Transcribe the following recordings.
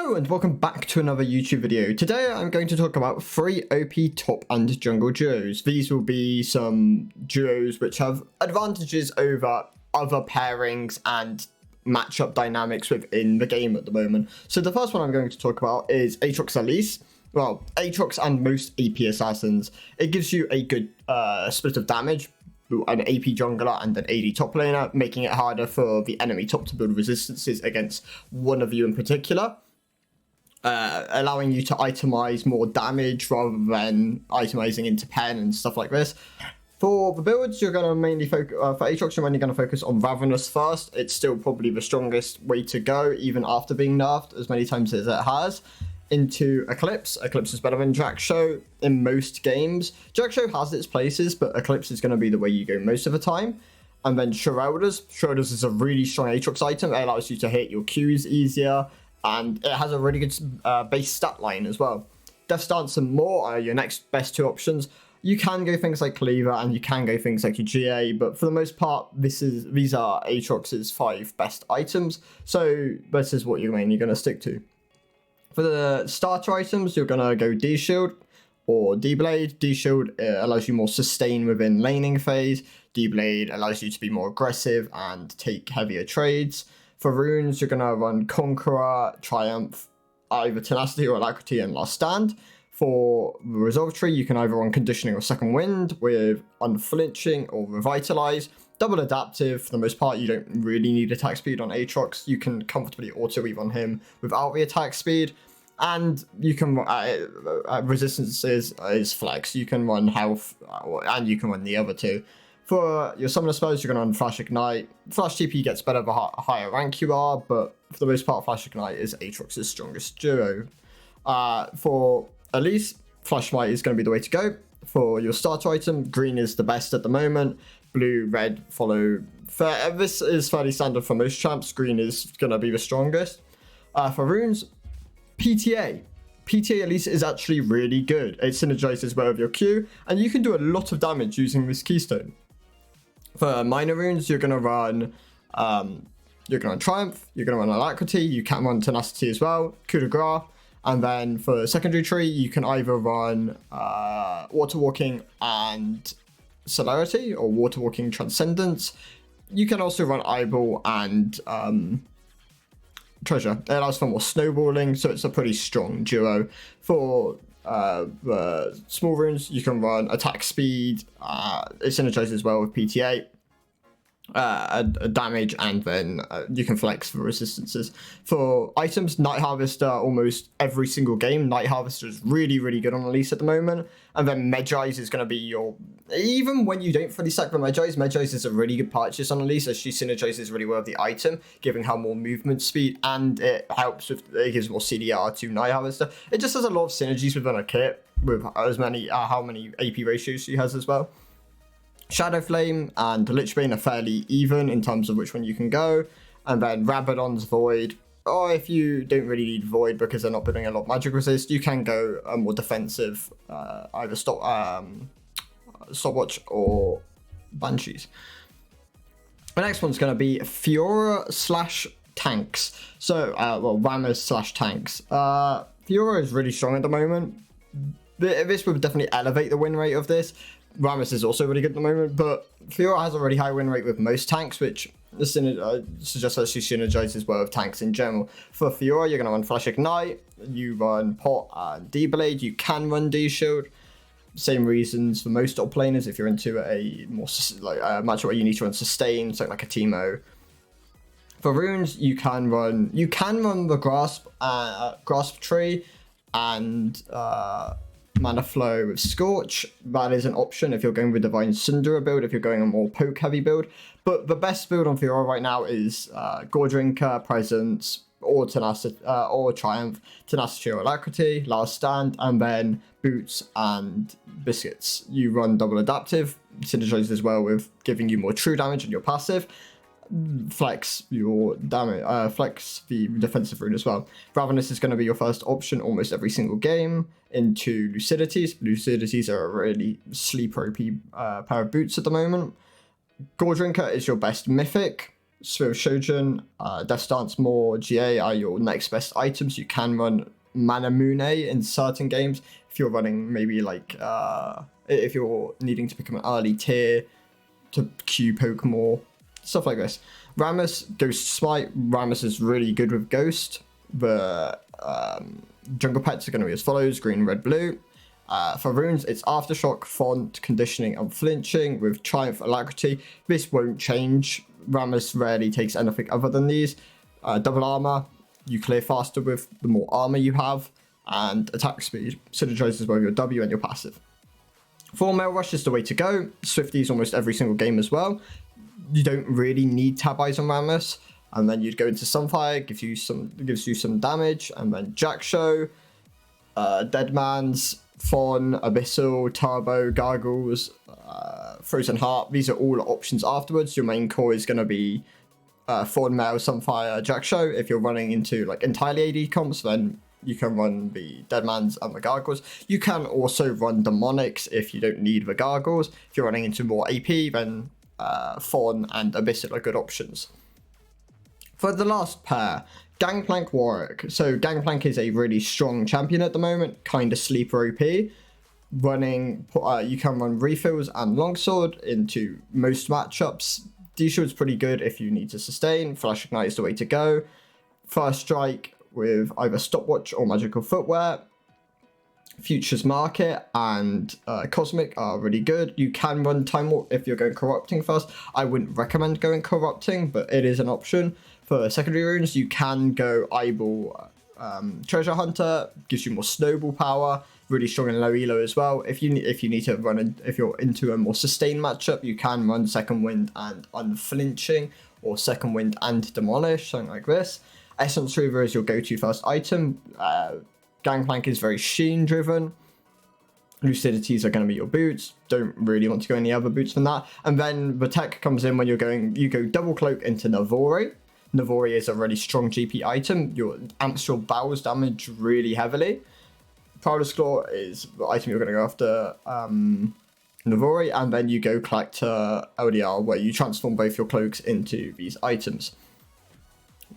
Hello and welcome back to another YouTube video. Today I'm going to talk about 3 OP top and jungle duos. These will be some duos which have advantages over other pairings and matchup dynamics within the game at the moment. So the first one I'm going to talk about is Aatrox Elise. Well, Aatrox and most AP assassins. It gives you a good split of damage, an AP jungler and an AD top laner, making it harder for the enemy top to build resistances against one of you in particular, allowing you to itemize more damage rather than itemizing into pen and stuff like this. For the builds, you're going to mainly focus, for Aatrox, you're mainly going to focus on Ravenous first. It's still probably the strongest way to go, even after being nerfed as many times as it has. Into Eclipse. Eclipse is better than Jaxo in most games. Jaxo has its places, but Eclipse is going to be the way you go most of the time. And then Schroeder's. Schroeder's is a really strong Aatrox item. It allows you to hit your Qs easier, and it has a really good base stat line as well. Death Stance and more are your next best two options. You can go things like Cleaver, and you can go things like your GA, but for the most part, these are Aatrox's 5 best items. So this is what you're mainly going to stick to. For the starter items, you're going to go D-Shield or D-Blade. D-Shield allows you more sustain within laning phase. D-Blade allows you to be more aggressive and take heavier trades. For runes, you're going to run Conqueror, Triumph, either Tenacity or Alacrity, and Last Stand. For the Resolve tree, you can either run Conditioning or Second Wind with Unflinching or Revitalize. Double Adaptive, for the most part, you don't really need attack speed on Aatrox. You can comfortably auto-weave on him without the attack speed. And you can, Resistance is Flex. You can run Health, and you can run the other two. For your Summoner spells, you're going to run Flash Ignite. Flash TP gets better the higher rank you are, but for the most part, Flash Ignite is Aatrox's strongest duo. For Elise, Flash Might is going to be the way to go. For your starter item, green is the best at the moment. Blue, red follow. This is fairly standard for most champs. Green is going to be the strongest. For runes, PTA. PTA Elise is actually really good. It synergizes well with your Q, and you can do a lot of damage using this keystone. For minor runes, you're going to run Triumph, you're going to run Alacrity, you can run Tenacity as well, Coup de Grace, and then for secondary tree, you can either run Water Walking and Celerity, or Water Walking Transcendence. You can also run Eyeball and Treasure. It allows for more snowballing, so it's a pretty strong duo. For the small runes, you can run Attack Speed, it synergizes well with PTA, damage, and then you can flex for resistances. For items, Night Harvester, almost every single game, Night Harvester is really, really good on Elise at the moment. And then Medjay's is going to be your, even when you don't fully stack the Medjay's is a really good purchase on Elise, as she synergizes really well with the item, giving her more movement speed, and it helps with, it gives more CDR to Night Harvester. It just has a lot of synergies within a kit, with as many, how many AP ratios she has as well. Shadow Flame and Lichbane are fairly even in terms of which one you can go. And then Rabadon's Void, or if you don't really need Void because they're not building a lot of magic resist, you can go a more defensive, either Stopwatch or Banshees. The next one's going to be Fiora / tanks. So, Rammers / tanks. Fiora is really strong at the moment. This would definitely elevate the win rate of this. Rammus is also really good at the moment, but Fiora has a really high win rate with most tanks, which suggests that she synergizes well with tanks in general. For Fiora, you're going to run Flash Ignite, you run Pot and D-Blade, you can run D-Shield. Same reasons for most top laners if you're into a more matchup where you need to run Sustain, so like a Teemo. For runes, you can run the Grasp tree and Mana Flow with Scorch. That is an option if you're going with Divine Sundera build, if you're going a more poke heavy build. But the best build on Fiora right now is Goredrinker, Presence, or Tenacity, or Triumph, Tenacity or Alacrity, Last Stand, and then Boots and Biscuits. You run Double Adaptive, synergizes as well with giving you more true damage on your passive. Flex your damage, flex the defensive rune as well. Ravenous is going to be your first option almost every single game. Into Lucidities. Lucidities are a really sleeper OP pair of boots at the moment. Goredrinker is your best mythic. Sphere of Shojin, Death Stance, more GA are your next best items. You can run Manamune in certain games if you're running maybe like if you're needing to become an early tier to queue Pokemon, stuff like this. Rammus, Ghost Smite. Rammus is really good with Ghost. The jungle pets are going to be as follows: green, red, blue. For runes, it's Aftershock, Font, Conditioning, Unflinching with Triumph, Alacrity. This won't change. Rammus rarely takes anything other than these. Double Armor, you clear faster with the more armor you have. And Attack Speed synergizes both your W and your passive. Full Mail Rush is the way to go. Swifties almost every single game as well. You don't really need Tab Eyes on Rammus. And then you'd go into Sunfire, gives you some damage. And then Jack Show, Deadman's, Fawn, Abyssal, Turbo, Gargles, Frozen Heart. These are all options afterwards. Your main core is going to be Fawn, Mail, Sunfire, Jack Show. If you're running into like entirely AD comps, then you can run the Deadmans and the Gargles. You can also run Demonics if you don't need the Gargles. If you're running into more AP, then Fawn and Abyssal are good options. For the last pair, Gangplank, Warwick. So Gangplank is a really strong champion at the moment, kind of sleeper OP. Running, you can run refills and longsword into most matchups. D-Shield's pretty good if you need to sustain. Flash Ignite is the way to go. First Strike with either Stopwatch or Magical Footwear. Futures Market and Cosmic are really good. You can run Time Warp if you're going Corrupting first. I wouldn't recommend going Corrupting, but it is an option. For secondary runes, you can go Eyeball Treasure Hunter, gives you more snowball power, really strong in low elo as well. If you need to run if you're into a more sustained matchup, you can run Second Wind and Unflinching, or Second Wind and Demolish, something like this. Essence Reaver is your go-to first item. Gangplank is very Sheen driven. Lucidities are going to be your boots. Don't really want to go any other boots than that. And then the tech comes in when you go Double Cloak into Navori. Navori is a really strong GP item. Your amps your bowels damage really heavily. Prowler's Claw is the item you're going to go after Navori, and then you go Collector LDR, where you transform both your cloaks into these items.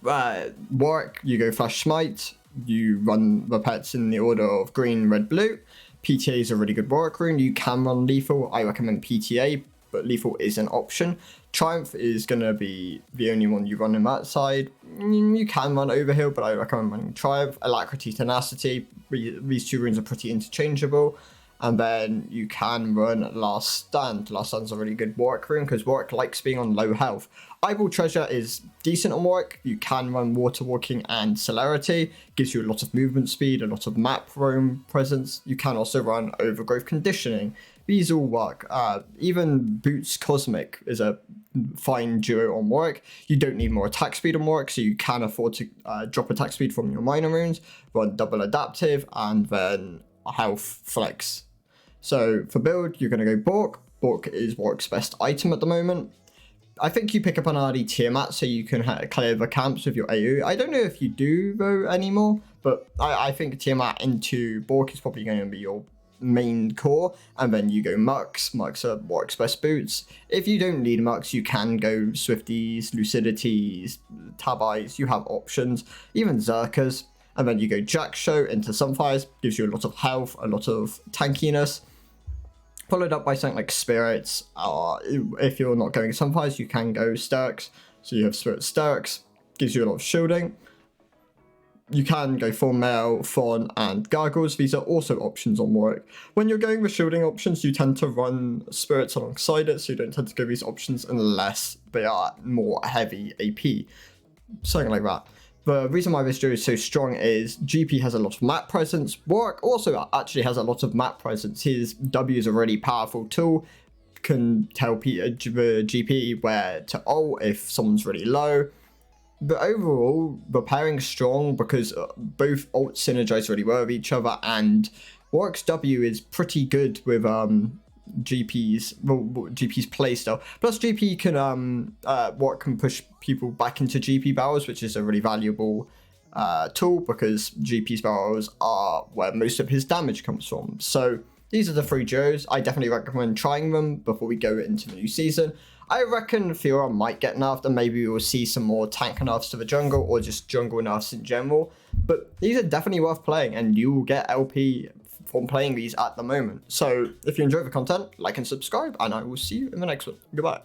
Warwick, you go Flash Smite. You run the pets in the order of green, red, blue. PTA is a really good Warwick rune. You can run Lethal. I recommend PTA, but Lethal is an option. Triumph is going to be the only one you run on that side. You can run Overheal, but I recommend running Triumph. Alacrity, Tenacity. These two runes are pretty interchangeable. And then you can run Last Stand. Last Stand's a really good Warwick rune because Warwick likes being on low health. Eyeball Treasure is decent on Warwick. You can run Water Walking and Celerity. Gives you a lot of movement speed, a lot of map roam presence. You can also run Overgrowth Conditioning. These all work. Even Boots Cosmic is a fine duo on Warwick. You don't need more attack speed on Warwick, so you can afford to drop attack speed from your minor runes, run Double Adaptive, and then Health Flex. So for build, you're going to go Bork. Bork is Warwick's best item at the moment. I think you pick up an early Tiamat so you can clear the camps with your AU. I don't know if you do though anymore, but I think Tiamat into Bork is probably going to be your main core. And then you go Mux. Mux are Warwick's best boots. If you don't need Mux, you can go Swifties, Lucidities, Tab Eyes. You have options, even Zerkers. And then you go Jack Show into Sunfires. Gives you a lot of health, a lot of tankiness. Followed up by something like Spirits. If you're not going Sunfires, you can go Sturks. So you have Spirit Sturks. Gives you a lot of shielding. You can go for Mail, Fawn, and Gargles. These are also options on Warwick. When you're going with shielding options, you tend to run Spirits alongside it, so you don't tend to go these options unless they are more heavy AP. Something like that. The reason why this duo is so strong is GP has a lot of map presence. Warwick also actually has a lot of map presence. His W is a really powerful tool. Can tell GP where to ult if someone's really low. But overall, the pairing's strong because both ults synergize really well with each other, and Warwick's W is pretty good with GP's playstyle. Plus GP can Warwick can push people back into GP barrels, which is a really valuable tool because GP's barrels are where most of his damage comes from. So these are the three duos. I definitely recommend trying them before we go into the new season. I reckon Fiora might get nerfed, and maybe we'll see some more tank nerfs to the jungle, or just jungle nerfs in general. But these are definitely worth playing, and you will get LP from playing these at the moment. So if you enjoy the content, like and subscribe, and I will see you in the next one. Goodbye.